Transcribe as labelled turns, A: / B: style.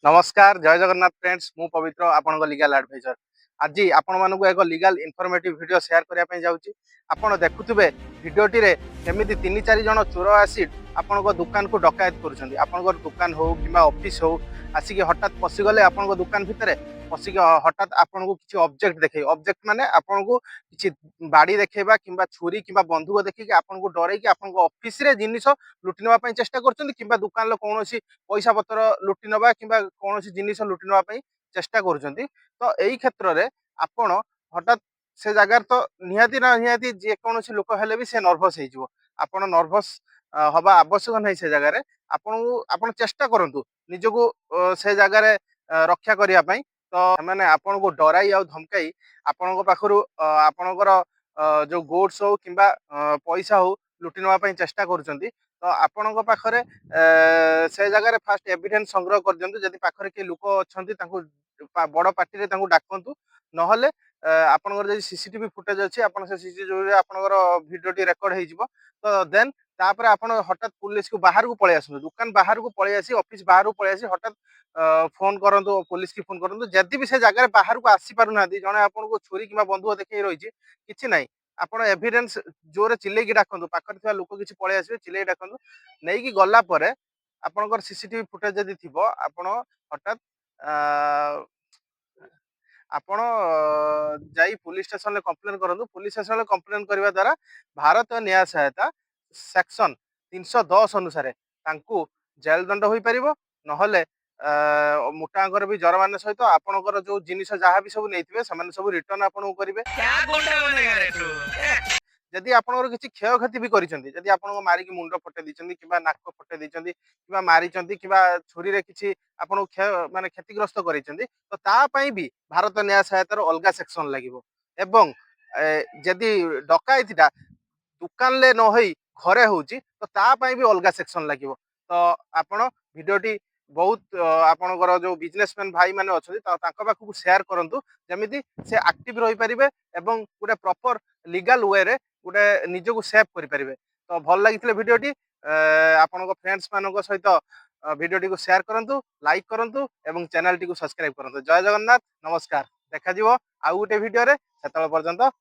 A: नमस्कार जय जगन्नाथ फ्रेंड्स मु पवित्र आपन लीगल एडवाइजर आज आपण मानक एक लीगल इनफॉर्मेटिव वीडियो शेयर करने जाऊँगी। आपण देखुवे भिडटी केमी तीन चार जन चोर आसी आपण दुकान को डकायत कर दुकान हो कि ऑफिस हो आसिक हठात पशिगले आपण दुकान भितर पशिक हठात आपन को किसी ऑब्जेक्ट देखे ऑब्जेक्ट माने आपन को किसी बाड़ी देखा कि छुरी कि बंधुक देखिए आपन को डरई आपन ऑफिस रे जिनिस लुटि नापी चेष्टा कर दुकान कौन पैसा पतर लुटि नवा कि कौन जिनिस लुटि नापी चेष्टा कर तो यही क्षेत्र में आपण हठात से जगार तो निहाती ना निहाती जेकोसी लोक हेले भी से नर्भस हो नर्भस हवा आवश्यक नहीं से जगार आपण चेष्टा करूँ निजको से जगार रक्षा करने तो मैंने आपन को डराई आ धमकाई आपण पाखर आपणकर जो गोड्स हो कि पैसा हो लुटि नापी चेष्टा कर तो आपण पाखरे से जगह फास्ट एविडेंस संग्रह कर दिंतु जदि पाखरे किए लोक अच्छा बड़ पार्टी डाकतु ना आपंकर सीसीटीवी फुटेज अच्छी आप सीसीटीवी आपंकर भिडियो रेकर्ड हो देन तापर आपण हठात पुलिस को बाहर को पलि आसतु दुकान बाहर को पलि आसी ऑफिस बाहर को पलि आसी हठात फोन करंतु पुलिस की फोन करंतु जदि भी से जगह बाहर को आसी पारु ना जने आपको छुरी कि बंधुक देखिए रही किसी ना आपण एविडेंस जोरे चिल्लेकी डाकतु पाखर लोक किसी पलि आसवे चिल्ले डाकतु नहीं कि गला परे आपणकर सीसीटीवी फुटेज जदि थिबो आपण हठात आपण जाई पुलिस स्टेशन में कंप्लेन करंतु पुलिस स्टेशन में कंप्लेन करने द्वारा भारतीय न्याय सहायता सेक्शन 310 अनुसार तांकु जेल दंड हो पारिबो नहले मोटा अंकर भी जरमाना सहित आपणकर जो जिनिस जहाँ भी सब नहीं सब रिटर्न आपन करेंगे जदि आपंकर किसी क्षयक्षति भी करी आप मारिक मुंड फटे दी कि नाक फटे दी कि मारी कि छुरी रे किसी आपन क्षय माने क्षतिग्रस्त करी तो तापाई भी भारत न्याय सहायतार अलग सेक्शन लगे एवं जदि डकायतीटा दुकान ले न होई घरे होची तो तापाई भी अलग सेक्शन लगे तो आपण भिडियोटी बहुत आपणकर जो बिजनेसमैन भाई मैंने अच्छा पाखक सेयार करूँ जमी से एक्टिव रही पारे और गोटे प्रॉपर लीगल वे रे गोटे निजक सेव करें तो भल लगी भिडियोटी आपण फ्रेंड्स मान सहित भिडियोटी को सेयार करूँ लाइक करूँ और चैनल टी सब्सक्राइब करूँ जय जगन्नाथ नमस्कार देखा आउ गोटे भिडियो से पर्यंत